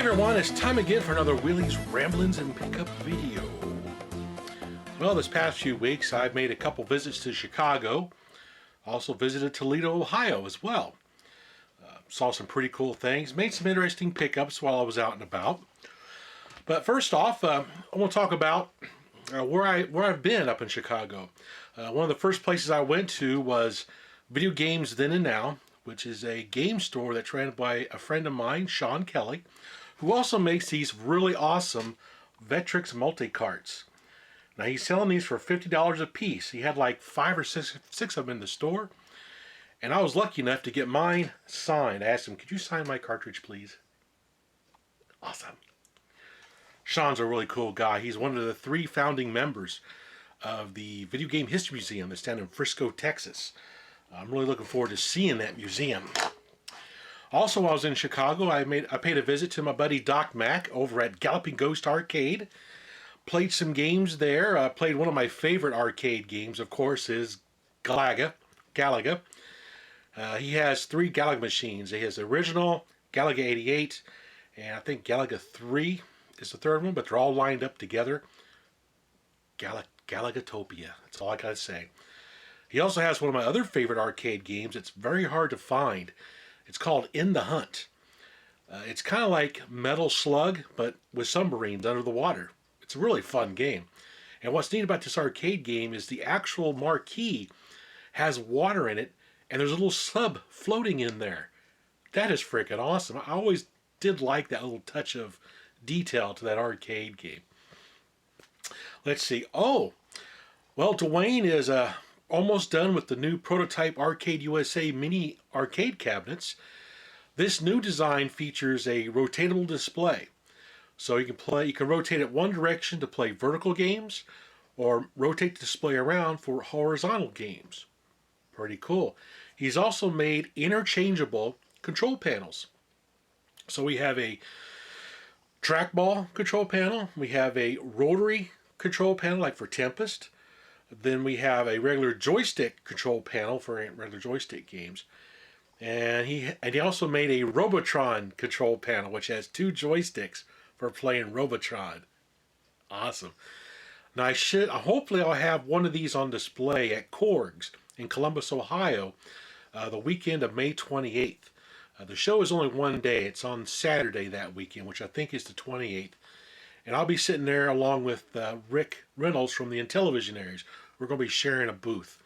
everyone, it's time again for another Willie's Ramblins and Pickup video. Well, this past few weeks I've made a couple visits to Chicago. Also visited Toledo, Ohio as well. Saw some pretty cool things, made some interesting pickups while I was out and about. But first off, I want to talk about where I've been up in Chicago. One of the first places I went to was Video Games Then and Now, which is a game store that's ran by a friend of mine, Sean Kelly, who also makes these really awesome Vectrex multi-carts. Now he's selling these for $50 a piece. He had like 5 or 6 of them in the store, and I was lucky enough to get mine signed. I asked him, could you sign my cartridge, please? Awesome. Sean's a really cool guy. He's one of the 3 founding members of the Video Game History Museum that's down in Frisco, Texas. I'm really looking forward to seeing that museum. Also, while I was in Chicago, I paid a visit to my buddy Doc Mack over at Galloping Ghost Arcade. Played some games there. Played one of my favorite arcade games, of course, is Galaga. He has 3 Galaga machines. He has the original, Galaga 88, and I think Galaga 3 is the 3rd one, but they're all lined up together. Galagatopia. That's all I gotta say. He also has one of my other favorite arcade games. It's very hard to find. It's called In the Hunt. It's kind of like Metal Slug, but with submarines under the water. It's a really fun game. And what's neat about this arcade game is the actual marquee has water in it, and there's a little sub floating in there. That is freaking awesome. I always did like that little touch of detail to that arcade game. Let's see. Oh, well, Dwayne is almost done with the new prototype Arcade USA mini arcade cabinets. This new design features a rotatable display. So you can rotate it one direction to play vertical games, or rotate the display around for horizontal games. Pretty cool. He's also made interchangeable control panels. So we have a trackball control panel, we have a rotary control panel like for Tempest, then we have a regular joystick control panel for regular joystick games, and he also made a Robotron control panel which has 2 joysticks for playing Robotron. Awesome. Now hopefully I'll have one of these on display at Korg's in Columbus, Ohio, the weekend of May 28th. The show is only one day. It's on Saturday that weekend, which I think is the 28th. And I'll be sitting there along with Rick Reynolds from the Intellivisionaries. We're going to be sharing a booth.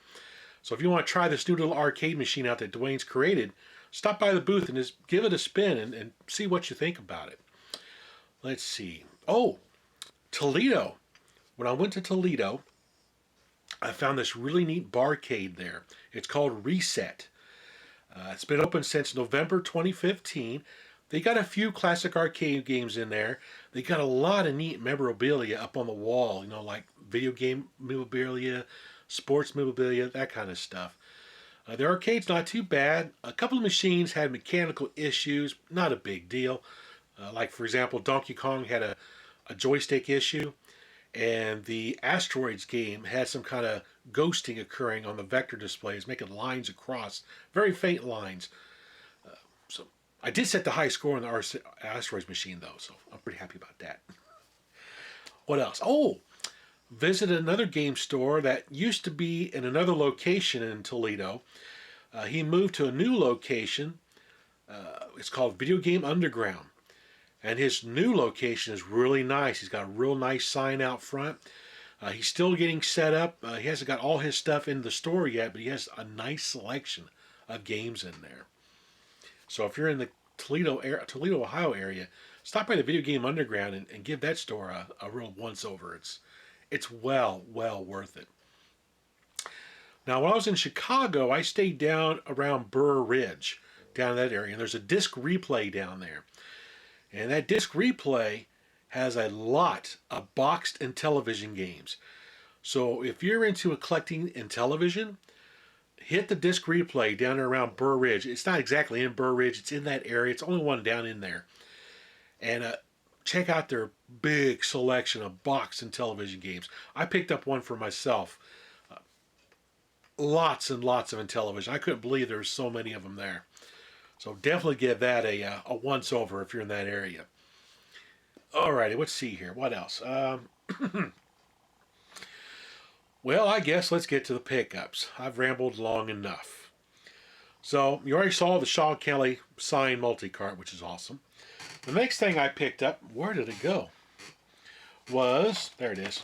So if you want to try this new little arcade machine out that Dwayne's created, stop by the booth and just give it a spin and see what you think about it. Let's see. Oh, Toledo. When I went to Toledo, I found this really neat barcade there. It's called Reset. It's been open since November 2015. They got a few classic arcade games in there. They got a lot of neat memorabilia up on the wall, you know, like video game memorabilia, sports memorabilia, that kind of stuff. The arcade's not too bad. A couple of machines had mechanical issues, not a big deal. Like, for example, Donkey Kong had a joystick issue, and the Asteroids game had some kind of ghosting occurring on the vector displays, making lines across, very faint lines. So I did set the high score on the Asteroids machine, though, so I'm pretty happy about that. What else? Oh, visited another game store that used to be in another location in Toledo. He moved to a new location. It's called Video Game Underground. And his new location is really nice. He's got a real nice sign out front. He's still getting set up. He hasn't got all his stuff in the store yet, but he has a nice selection of games in there. So if you're in the Toledo, Ohio area, stop by the Video Game Underground and give that store a real once-over. It's well worth it. Now, when I was in Chicago, I stayed down around Burr Ridge, down in that area, and there's a disc replay down there. And that disc replay has a lot of boxed and television games. So if you're into collecting in television, hit the disc replay down there around Burr Ridge. It's not exactly in Burr Ridge. It's in that area. It's only one down in there. And check out their big selection of boxed and television games. I picked up one for myself. Lots and lots of Intellivision. I couldn't believe there were so many of them there. So definitely give that a once over if you're in that area. Alrighty, let's see here. What else? Well, I guess let's get to the pickups. I've rambled long enough. So, you already saw the Sean Kelly signed multi-cart, which is awesome. The next thing I picked up, where did it go? Was, there it is,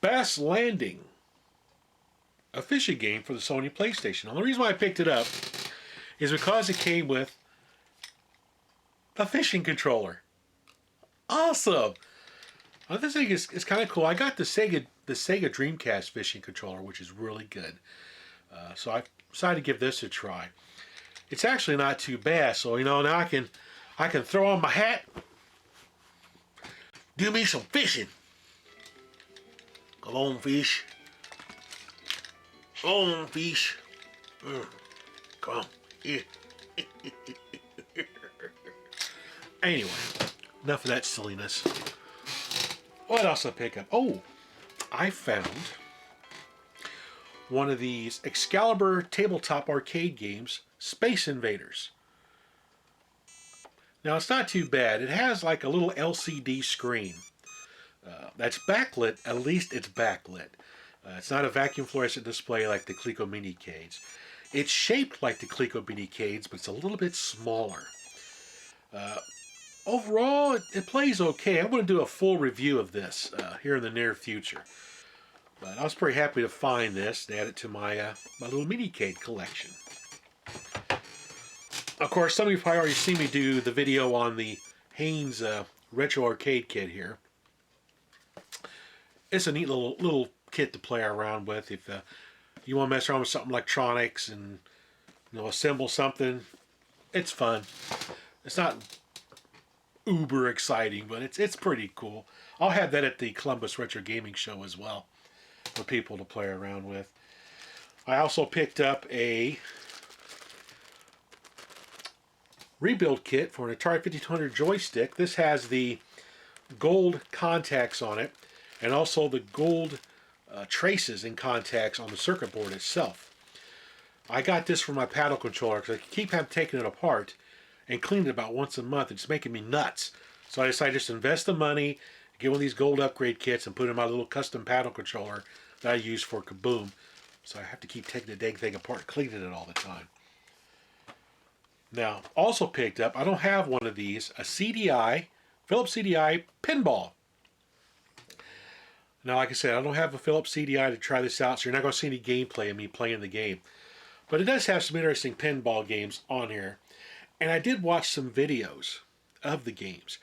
Bass Landing, a fishing game for the Sony PlayStation. Now, the reason why I picked it up is because it came with a fishing controller. Awesome! This thing is kind of cool. I got the Sega Dreamcast fishing controller, which is really good. So I decided to give this a try. It's actually not too bad. So now I can throw on my hat, do me some fishing. Come on, fish. Come on, fish. Come on. Yeah. Anyway, enough of that silliness. What else I pick up? Oh, I found one of these Excalibur tabletop arcade games, Space Invaders. Now, it's not too bad. It has like a little LCD screen that's backlit. At least it's backlit. It's not a vacuum fluorescent display like the Coleco Minicades. It's shaped like the Coleco Minicades, but it's a little bit smaller. Overall, it plays okay. I'm going to do a full review of this here in the near future. But I was pretty happy to find this and add it to my my little Minicade collection. Of course, some of you probably already seen me do the video on the Haynes Retro Arcade Kit here. It's a neat little kit to play around with if you want to mess around with something electronics and assemble something. It's fun. It's not uber exciting, but it's pretty cool. I'll have that at the Columbus Retro Gaming Show as well for people to play around with. I also picked up a rebuild kit for an Atari 5200 joystick. This has the gold contacts on it and also the gold traces and contacts on the circuit board itself. I got this for my paddle controller because I keep taking it apart and clean it about once a month. It's making me nuts. So I decided just to invest the money, get one of these gold upgrade kits, and put it in my little custom paddle controller that I use for Kaboom. So I have to keep taking the dang thing apart and cleaning it all the time. Now, also picked up, I don't have one of these, a CDI, Philips CDI pinball. Now, like I said, I don't have a Philips CDI to try this out, so you're not going to see any gameplay of me playing the game. But it does have some interesting pinball games on here. And I did watch some videos of the games.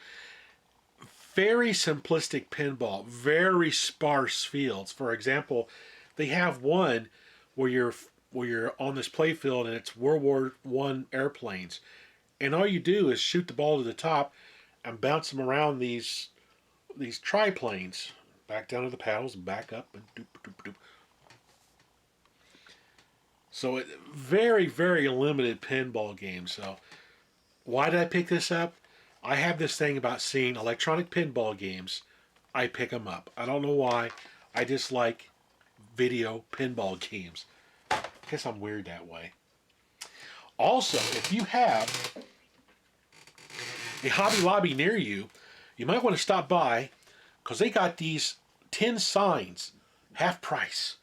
Very simplistic pinball, very sparse fields. For example, they have one where you're on this play field and it's World War I airplanes. And all you do is shoot the ball to the top and bounce them around these triplanes. Back down to the paddles and back up and doop, doop, doop. So very, very limited pinball game. So why did I pick this up? I have this thing about seeing electronic pinball games. I pick them up. I don't know why. I just like video pinball games. I guess I'm weird that way. Also, if you have a Hobby Lobby near you, you might want to stop by because they got these tin signs, half price.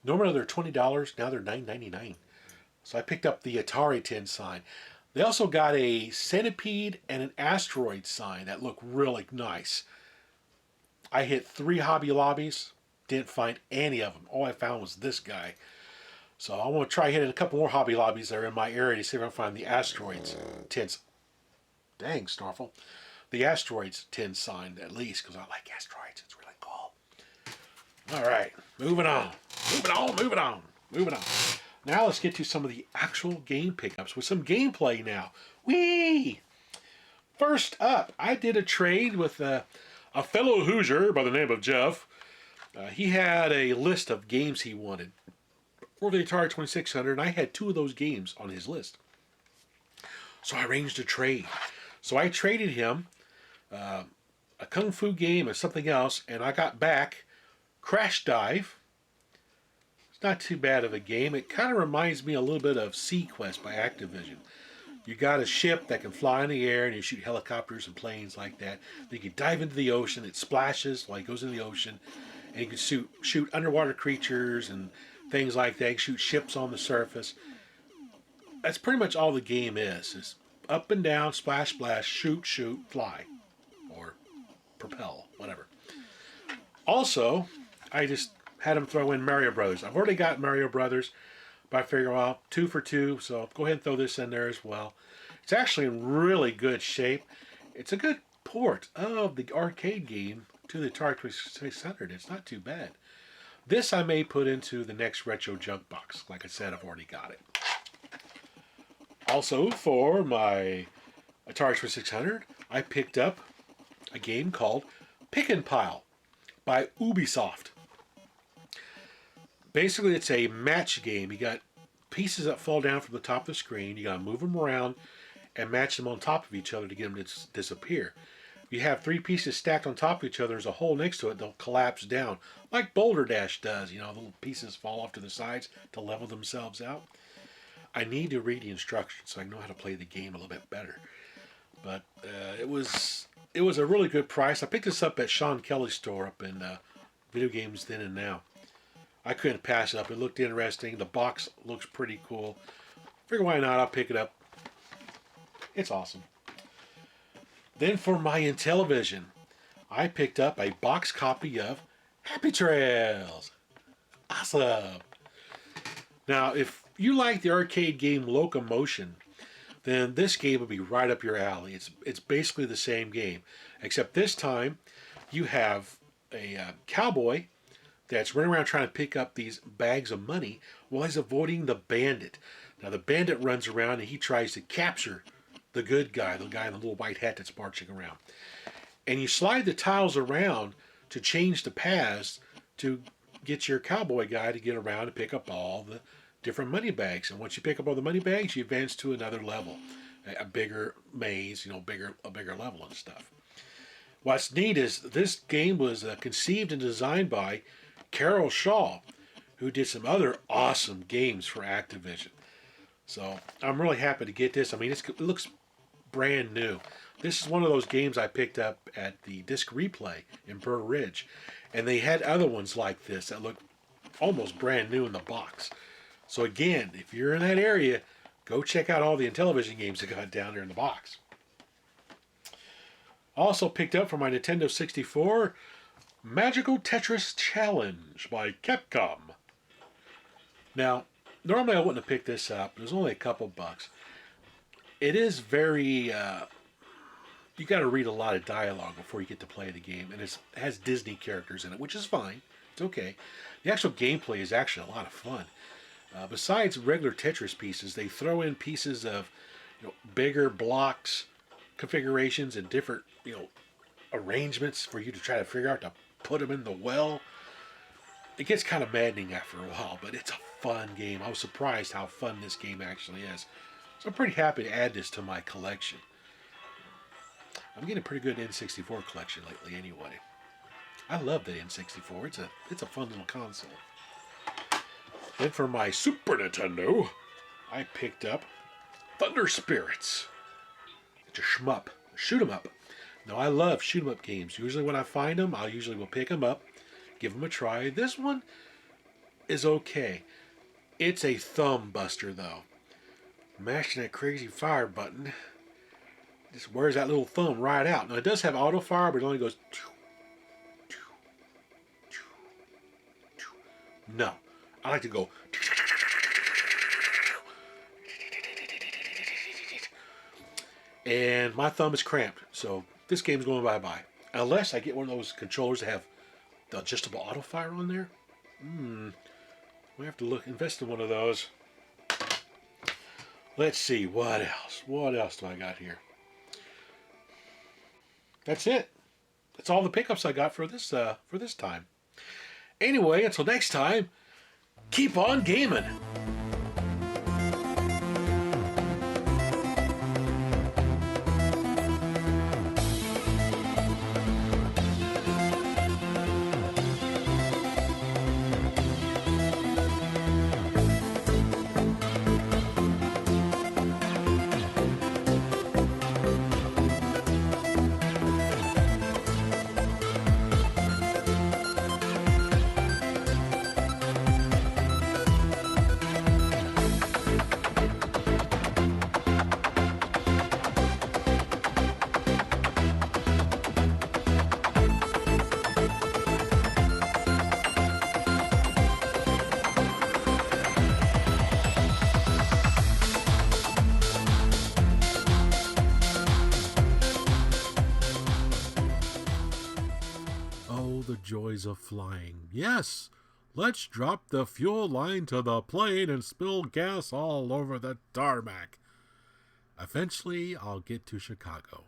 Normally they're $20, now they're $9.99. So I picked up the Atari tin sign. They also got a centipede and an asteroid sign that look really nice. I hit 3 Hobby Lobbies, didn't find any of them. All I found was this guy. So I want to try hitting a couple more Hobby Lobbies that are in my area to see if I can find the asteroids tins. Dang, Snarfle. The asteroids tin sign at least, because I like asteroids. It's really cool. All right, moving on. Moving on. Now let's get to some of the actual game pickups with some gameplay now. Whee! First up, I did a trade with a fellow Hoosier by the name of Jeff. He had a list of games he wanted for the Atari 2600, and I had 2 of those games on his list. So I arranged a trade. So I traded him a Kung Fu game and something else, and I got back Crash Dive. It's not too bad of a game. It kind of reminds me a little bit of Sequest by Activision. You got a ship that can fly in the air, and you shoot helicopters and planes like that. Then you can dive into the ocean. It splashes while it goes into the ocean, and you can shoot underwater creatures and things like that. You can shoot ships on the surface. That's pretty much all the game is. It's up and down, splash, splash, shoot, shoot, fly, or propel, whatever. Also, I just had them throw in Mario Brothers. I've already got Mario Brothers, but I figure, well, 2 for 2, so go ahead and throw this in there as well. It's actually in really good shape. It's a good port of the arcade game to the Atari 2600. It's not too bad. This I may put into the next retro junk box. Like I said, I've already got it. Also, for my Atari 2600, I picked up a game called Pick and Pile by Ubisoft. Basically, it's a match game. You got pieces that fall down from the top of the screen. You got to move them around and match them on top of each other to get them to disappear. If you have 3 pieces stacked on top of each other, there's a hole next to it, they'll collapse down, like Boulder Dash does. You know, the little pieces fall off to the sides to level themselves out. I need to read the instructions so I know how to play the game a little bit better. But it was a really good price. I picked this up at Sean Kelly's store up in Video Games Then and Now. I couldn't pass it up. It looked interesting. The box looks pretty cool. Figure why not? I'll pick it up. It's awesome. Then for my Intellivision, I picked up a box copy of Happy Trails. Awesome. Now, if you like the arcade game Locomotion, then this game will be right up your alley. It's basically the same game, except this time you have a cowboy that's running around trying to pick up these bags of money while he's avoiding the bandit. Now, the bandit runs around and he tries to capture the good guy, the guy in the little white hat that's marching around. And you slide the tiles around to change the paths to get your cowboy guy to get around and pick up all the different money bags. And once you pick up all the money bags, you advance to another level, a bigger maze, a bigger level and stuff. What's neat is this game was conceived and designed by Carol Shaw, who did some other awesome games for Activision. So I'm really happy to get this. I mean, it looks brand new. This is one of those games I picked up at the Disc Replay in Burr Ridge, and they had other ones like this that look almost brand new in the box. So again, if you're in that area, go check out all the Intellivision games that got down there in the box. Also picked up for my Nintendo 64, Magical Tetris Challenge by Capcom. Now, normally I wouldn't have picked this up. There's only a couple bucks. It is very, you got to read a lot of dialogue before you get to play the game, and it has Disney characters in it, which is fine. It's okay. The actual gameplay is actually a lot of fun. Besides regular Tetris pieces, they throw in pieces of bigger blocks, configurations, and different arrangements for you to try to figure out to put them in the well. It gets kind of maddening after a while, but it's a fun game. I was surprised how fun this game actually is. So I'm pretty happy to add this to my collection. I'm getting a pretty good N64 collection lately anyway. I love the N64. It's a fun little console. Then for my Super Nintendo, I picked up Thunder Spirits. It's a shmup, a shoot 'em up. Now I love shoot 'em up games. Usually when I find them, I usually will pick them up, give them a try. This one is okay. It's a thumb buster though. Mashing that crazy fire button just wears that little thumb right out. Now it does have auto fire, but it only goes. No. I like to go. And my thumb is cramped, so this game's going bye-bye. Unless I get one of those controllers that have the adjustable auto fire on there. We have to invest in one of those. Let's see, what else? What else do I got here? That's it. That's all the pickups I got for this time. Anyway, until next time, keep on gaming. the joys of flying. Yes, let's drop the fuel line to the plane and spill gas all over the tarmac. Eventually, I'll get to Chicago.